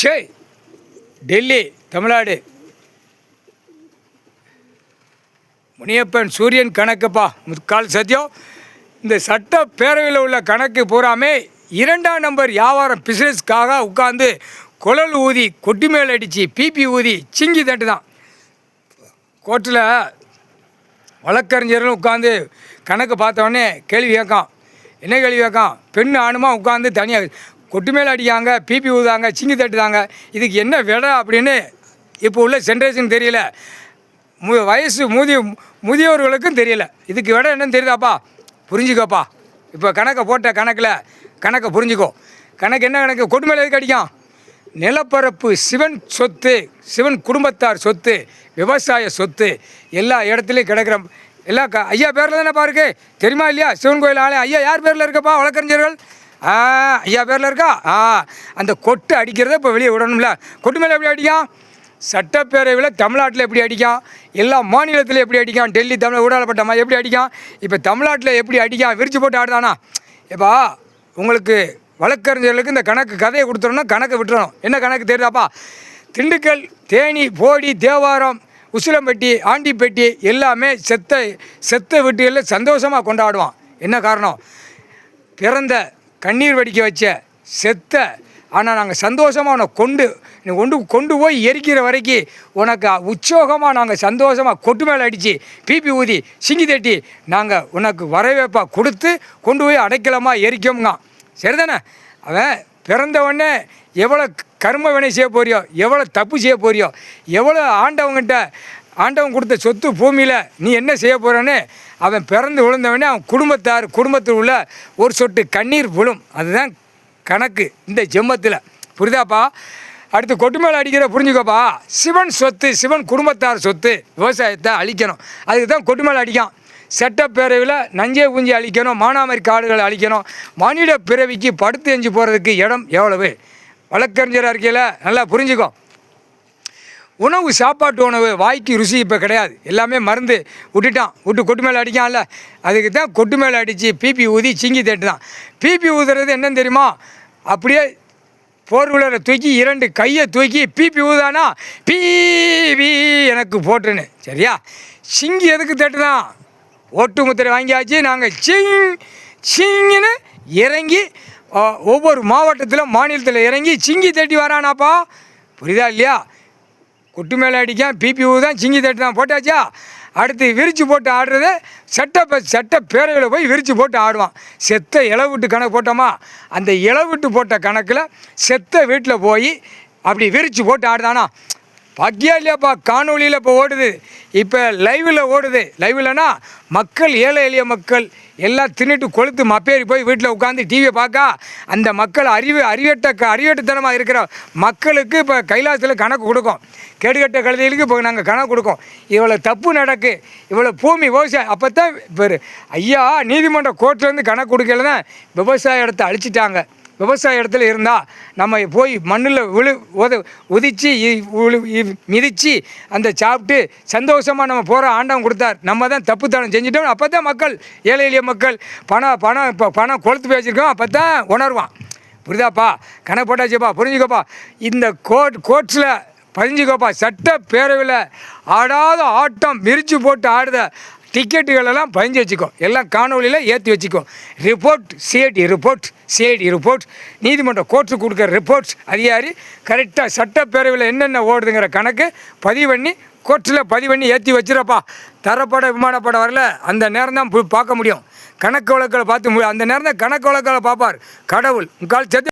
ஷே டெல்லி தமிழ்நாடு முனியப்பன் சூரியன் கணக்குப்பா முக்கால் சத்தியம். இந்த சட்டப்பேரவையில் உள்ள கணக்கு பூராமே 2ஆம் நம்பர் வியாபாரம் பிஸ்னஸ்க்காக உட்காந்து குழல் ஊதி கொட்டி மேல் அடித்து பிபி ஊதி சிங்கி தட்டு தான். கோர்ட்டில் வழக்கறிஞர்களும் உட்காந்து கணக்கு பார்த்தவொடனே கேள்வி கேட்கான். என்ன கேள்வி கேட்கான்? பெண் ஆணுமா உட்காந்து தனியாக கொட்டி மேல் அடிக்காங்க, பிபி ஊதாங்க, சிங்கி தட்டுதாங்க. இதுக்கு என்ன விடை அப்படின்னு இப்போ உள்ள ஜென்ரேஷன் தெரியல, வயசு முதியோர்களுக்கும் தெரியல. இதுக்கு விட என்னன்னு தெரியுதாப்பா? புரிஞ்சுக்கோப்பா. இப்போ கணக்கை போட்ட கணக்கை புரிஞ்சுக்கோ. கணக்கு என்ன கணக்கு? கொட்டு மேலே எதுக்கு அடிக்கும்? நிலப்பரப்பு சிவன் சொத்து, சிவன் குடும்பத்தார் சொத்து, விவசாய சொத்து எல்லா இடத்துலையும் கிடக்கிற எல்லா ஐயா பேரில் தானே பாருக்கு, தெரியுமா இல்லையா? சிவன் கோயில் ஆலயம் ஐயா யார் பேரில் இருக்கப்பா? வழக்கறிஞர்கள் ஐயா பேரில் இருக்கா? அந்த கொட்டு அடிக்கிறத இப்போ வெளியே விடணும்ல. கொட்டு மேலே எப்படி அடிக்கும்? சட்டப்பேரவையில் தமிழ்நாட்டில் எப்படி அடிக்கும்? எல்லா மாநிலத்தில் எப்படி அடிக்கும்? டெல்லி தமிழ் ஊடாடப்பட்டமா எப்படி அடிக்கும்? இப்போ தமிழ்நாட்டில் எப்படி அடிக்கும்? விரிச்சு போட்டு ஆடுதானா? எப்பா உங்களுக்கு வழக்கறிஞர்களுக்கு இந்த கதையை கொடுத்துடணும், கணக்கை விட்டுறணும். என்ன கணக்கு தெரியுதாப்பா? திண்டுக்கல், தேனி, போடி, தேவாரம், உசிலம்பட்டி, ஆண்டிப்பட்டி எல்லாமே செத்த வீட்டுகளில் சந்தோஷமாக கொண்டாடுவான். என்ன காரணம்? பிறந்த கண்ணீர் வடிக்க வச்ச செத்த, ஆனால் நாங்கள் சந்தோஷமாக உன்னை கொண்டு போய் எரிக்கிற வரைக்கும் உனக்கு உற்சோகமாக நாங்கள் சந்தோஷமாக கொட்டு மேலே அடித்து பிபி ஊதி சிங்கி தட்டி நாங்கள் உனக்கு வரவேற்பாக கொடுத்து கொண்டு போய் அடைக்கலமாக எரிக்கோங்க. சரிதானே? அவன் பிறந்தவொடனே எவ்வளோ கர்ம வினை செய்ய போறியோ, எவ்வளோ தப்பு செய்ய போறியோ, எவ்வளோ ஆண்டவன் கொடுத்த சொத்து பூமியில் நீ என்ன செய்ய போகிறன்னு அவன் பிறந்து விழுந்தவொடனே அவன் குடும்பத்தில் உள்ள ஒரு சொட்டு கண்ணீர் விழும். அதுதான் கணக்கு இந்த ஜென்மத்தில். புரியுதாப்பா? அடுத்து கொட்டு மேலே அடிக்கிற புரிஞ்சுக்கோப்பா. சிவன் சொத்து, சிவன் குடும்பத்தார் சொத்து, விவசாயத்தை அழிக்கணும். அதுக்கு தான் கொட்டு மேலே அடிக்கான். சட்டப்பேரவையில் நஞ்சை பூஞ்சி அழிக்கணும், மானாமரி காடுகளை அழிக்கணும். மானிட பிறவிக்கு படுத்து எஞ்சி போகிறதுக்கு இடம் எவ்வளவு? வழக்கறிஞராக இருக்கையில் நல்லா புரிஞ்சுக்கோ. சாப்பாட்டு உணவு வாய்க்கு ருசி இப்போ கிடையாது, எல்லாமே மருந்து விட்டு கொட்டு மேலே அடிக்கான்ல. அதுக்கு தான் கொட்டு மேலே அடித்து பிபி ஊதி சிங்கி தட்டு தான். பிபி ஊதுறது என்னன்னு தெரியுமா? அப்படியே போர்வுலரை தூக்கி 2 கையை தூக்கி பிபி ஊதானா பிபி எனக்கு போட்டுன்னு. சரியா? சிங்கி எதுக்கு தட்டுதான்? ஓட்டு முத்திரை வாங்கியாச்சு. நாங்கள் சிங்கின்னு இறங்கி ஒவ்வொரு மாவட்டத்தில் மாநிலத்தில் இறங்கி சிங்கி தட்டி வரானாப்பா. புரியுதா இல்லையா? கொட்டு மேலே அடிக்கான், பிபி தான், சிங்கி தட்டு தான். போட்டாச்சா? அடுத்து விரித்து போட்டு ஆடுறது சட்டப்பேரவையில் போய் விரித்து போட்டு ஆடுவான். செத்த இளவிட்டு கணக்கு போட்டோமா, அந்த இளவிட்டு போட்ட கணக்கில் செத்த வீட்டில் போய் அப்படி விரித்து போட்டு ஆடுதானா? பாக்கியா இல்லையாப்பா? காணொலியில் இப்போ ஓடுது, இப்போ லைவில் ஓடுது. லைவில்னா மக்கள், ஏழை எளிய மக்கள் எல்லாம் தின்னுட்டு கொளுத்து மப்பேறி போய் வீட்டில் உட்காந்து டிவியை பார்க்க அந்த மக்கள் அறிவட்டத்தனமாக இருக்கிற மக்களுக்கு இப்போ கைலாசத்தில் கணக்கு கொடுக்கும். கேடுகட்ட கழுதைகளுக்கு இப்போ நாங்கள் கணக்கு கொடுக்கோம். இவ்வளோ தப்பு நடக்கு, இவ்வளோ பூமி விவசாயம். அப்போ தான் இப்போ ஐயா நீதிமன்ற கோர்ட்லேருந்து கணக்கு கொடுக்கல தான் விவசாய இடத்த அழிச்சிட்டாங்க. விவசாய இடத்துல இருந்தால் நம்ம போய் மண்ணில் உதிச்சு மிதித்து அந்த சாப்பிட்டு சந்தோஷமாக நம்ம போகிற ஆண்டவன் கொடுத்தார். நம்ம தான் தப்புத்தனம் செஞ்சிட்டோம். அப்போ தான் மக்கள், ஏழை எளிய மக்கள் பணம் கொளுத்து பேசியிருக்கோம். அப்போ தான் உணர்வான். புரியுதாப்பா? கணக்கு போட்டாச்சுப்பா. புரிஞ்சுக்கோப்பா. இந்த கோர்ட்ஸில் பதிஞ்சுக்கோப்பா. சட்டப்பேரவையில் ஆடாத ஆட்டம் விரிச்சு போட்டு ஆடுத டிக்கெட்டுகளெல்லாம் பதிஞ்சு வச்சுக்கோ. எல்லாம் காணொலியில் ஏற்றி வச்சுக்கோ. சிஐடி ரிப்போர்ட் நீதிமன்ற கோர்ட்டுக்கு கொடுக்குற ரிப்போர்ட்ஸ் அதிகாரி கரெக்டாக சட்டப்பேரவையில் என்னென்ன ஓடுதுங்கிற கணக்கு பதிவு பண்ணி கோர்ட்டில் பதிவு பண்ணி ஏற்றி வச்சுருப்பா. தரப்பட விமானப்பட வரல அந்த நேரம் தான் பார்க்க முடியும். கணக்கு வழக்கில் பார்த்து அந்த நேரம் தான் கணக்கு வழக்கில் பார்ப்பார் கடவுள். முக்கால்